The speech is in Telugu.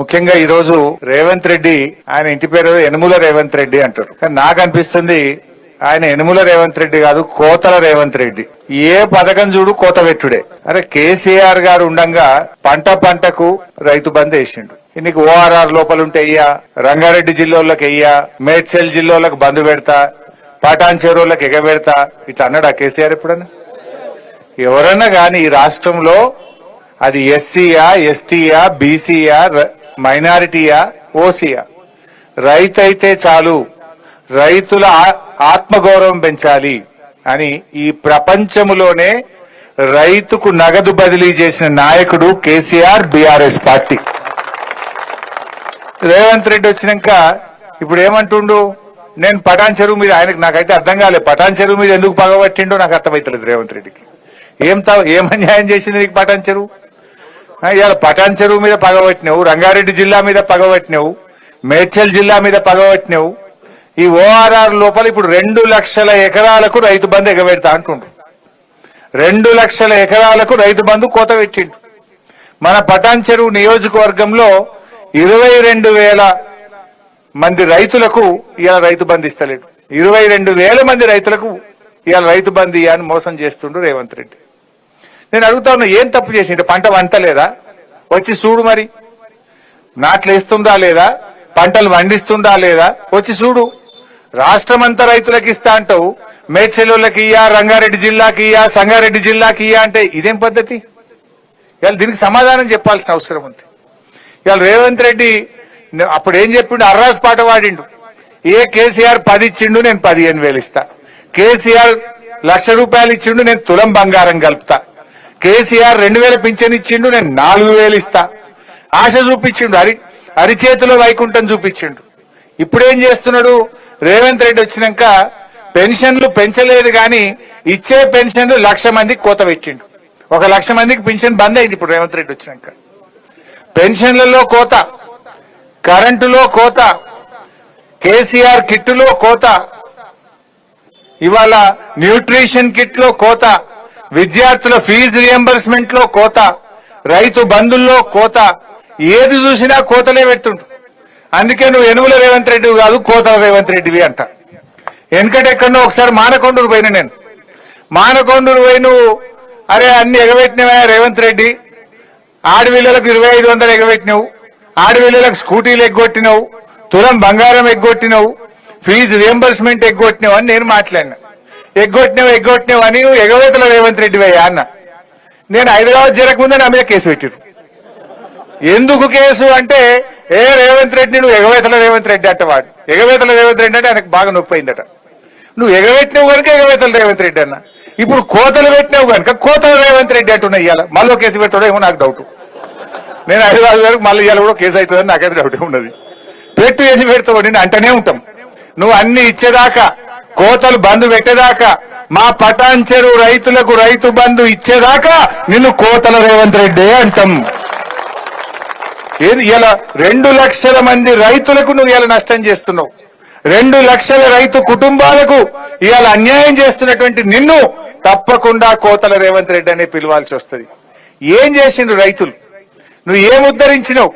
ముఖ్యంగా ఈ రోజు రేవంత్ రెడ్డి, ఆయన ఇంటి పేరు యనుమల రేవంత్ రెడ్డి అంటారు. కానీ నాకు అనిపిస్తుంది ఆయన యనుమల రేవంత్ రెడ్డి కాదు, కోతల రేవంత్ రెడ్డి. ఏ పథకం చూడు కోత పెట్టుడే. అరే కేసీఆర్ గారు ఉండంగా పంటకు రైతు బంద్ వేసిండు. నీకు ఓఆర్ఆర్ లోపలుంటే అయ్యా, రంగారెడ్డి జిల్లాలకు అయ్యా, మేడ్చల్ జిల్లాలకు బంద్ పెడతా, పటాన్ చెరువులకు ఎగబెడతా, ఇట్లా అన్నాడు ఆ కేసీఆర్ ఎప్పుడన్నా? ఎవరన్నా గాని ఈ రాష్ట్రంలో అది ఎస్సీయా, ఎస్టీయా, బీసీయా, మైనారిటీయా, ఓసీయా, రైతు అయితే చాలు, రైతుల ఆత్మగౌరవం పెంచాలి అని ఈ ప్రపంచంలోనే రైతుకు నగదు బదిలీ చేసిన నాయకుడు కేసీఆర్, బీఆర్ఎస్ పార్టీ. రేవంత్ రెడ్డి వచ్చినాక ఇప్పుడు ఏమంటుండు, నేను పటాన్ చెరువు మీద, ఆయనకు నాకైతే అర్థం కాలేదు, పటాన్ చెరువు మీద ఎందుకు పగబట్టిండో నాకు అర్థమైతలేదు రేవంత్ రెడ్డికి. ఏం అన్యాయం చేసింది నీకు పటాన్ చెరువు? ఇవాళ పటాన్ చెరువు మీద పగబట్టినావు, రంగారెడ్డి జిల్లా మీద పగబట్టినావు, మేడ్చల్ జిల్లా మీద పగబట్టినావు. ఈ ఓఆర్ఆర్ లోపల ఇప్పుడు 2 లక్షల ఎకరాలకు రైతు బంధు ఎగబెడతా అంటుండ్రు. 2 లక్షల ఎకరాలకు రైతు బంధు కోత పెట్టిండు. మన పటాన్ చెరువు నియోజకవర్గంలో 22,000 మంది రైతులకు ఇవాళ రైతు బంధు ఇస్తలేడు. 22,000 మంది రైతులకు ఇవాళ రైతు బంధు అని మోసం చేస్తుండ్రు రేవంత్ రెడ్డి. నేను అడుగుతా ఉన్నా, ఏం తప్పు చేసిండు? పంట వంటలేదా? వచ్చి చూడు, మరి నాట్లు వేస్తుందా లేదా, పంటలు వండిస్తుందా లేదా, వచ్చి చూడు. రాష్ట్రమంతా రైతులకు ఇస్తా అంటావు, మేడ్చల్లోకి ఇయ్యా, రంగారెడ్డి జిల్లాకి ఇయ్యా, సంగారెడ్డి జిల్లాకి ఇయ్యా అంటే ఇదేం పద్ధతి? ఇవాళ దీనికి సమాధానం చెప్పాల్సిన అవసరం ఉంది. ఇవాళ రేవంత్ రెడ్డి అప్పుడు ఏం చెప్పిండు? అర్రాస్ పాట వాడిండు. ఏ కేసీఆర్ 10 ఇచ్చిండు, నేను 15,000 ఇస్తా. కేసీఆర్ 1,00,000 రూపాయలు ఇచ్చిండు, నేను తులం బంగారం కలుపుతా. కేసీఆర్ 2,000 పింఛన్ ఇచ్చిండు, నేను 4,000 ఇస్తా. ఆశ చూపించిండు, అరిచేతిలో వైకుంఠం చూపించిండు. ఇప్పుడేం చేస్తున్నాడు రేవంత్ రెడ్డి? వచ్చినాక పెన్షన్లు పెంచలేదు గాని ఇచ్చే పెన్షన్లు 1,00,000 మందికి కోత పెట్టిండు. 1,00,000 మందికి పెన్షన్ బంద్ అయింది ఇప్పుడు రేవంత్ రెడ్డి వచ్చినాక. పెన్షన్లలో కోత, కరెంటులో కోత, కేసీఆర్ కిట్లో కోత, ఇవాళ న్యూట్రిషన్ కిట్ లో కోత, విద్యార్థుల ఫీజు రియంబర్స్మెంట్ లో కోత, రైతు బంధుల్లో కోత, ఏది చూసినా కోతలే పెడుతుంటు. అందుకే నువ్వు యనుమల రేవంత్ రెడ్డి కాదు, కోతల రేవంత్ రెడ్డివి అంట. వెనకటెక్కడో ఒకసారి మానకొండూరు పోయిన నేను. మానకొండూరు పోయి నువ్వు అరే అన్ని ఎగబెట్టినవా రేవంత్ రెడ్డి, ఆడపిల్లలకు 2,500 ఎగబెట్టినావు, ఆడపిల్లలకు స్కూటీలు ఎగ్గొట్టినావు, తులం బంగారం ఎగ్గొట్టినావు, ఫీజు రియంబర్స్మెంట్ ఎగ్గొట్టినావు అని నేను మాట్లాడినా. ఎగ్గొట్టినావు అని నువ్వు ఎగవేతల రేవంత్ రెడ్డి అయ్యా అన్న. నేను హైదరాబాద్ జరగకముందే నా మీద కేసు పెట్టిరు. ఎందుకు కేసు అంటే, రేవంత్ రెడ్డి నువ్వు ఎగవేతల రేవంత్ రెడ్డి అంటవాడు. ఎగవేతల రేవంత్ రెడ్డి అంటే ఆయనకు బాగా నొప్పి అయిందట. నువ్వు ఎగవేట్టినావు కనుక ఎగవేతల రేవంత్ రెడ్డి అన్న. ఇప్పుడు కోతలు పెట్టినావు కనుక కోతల రేవంత్ రెడ్డి అంటున్నా. ఇవాళ మళ్ళీ కేసు పెట్టడం ఏమో నాకు డౌట్. నేను హైదరాబాద్ వరకు మళ్ళీ ఇవాళ కూడా కేసు అవుతుందని నాకైతే డౌట్ ఉన్నది. పెట్టు ఎన్ని పెడతావు నేను అంటనే ఉంటాం. నువ్వు అన్ని ఇచ్చేదాకా, కోతలు బంధు పెట్టేదాకా, మా పటాన్ చెరువు రైతులకు రైతు బంధు ఇచ్చేదాకా నిన్ను కోతల రేవంత్ రెడ్డి అంటాం. ఏది ఇలా 2 లక్షల మంది రైతులకు నువ్వు ఇలా నష్టం చేస్తున్నావు. 2 లక్షల రైతు కుటుంబాలకు ఇవాళ అన్యాయం చేస్తున్నటువంటి నిన్ను తప్పకుండా కోతల రేవంత్ రెడ్డి అనే పిలవాల్సి వస్తుంది. ఏం చేసిండ్రు రైతులు? నువ్వు ఏం ఉద్ధరించినావు?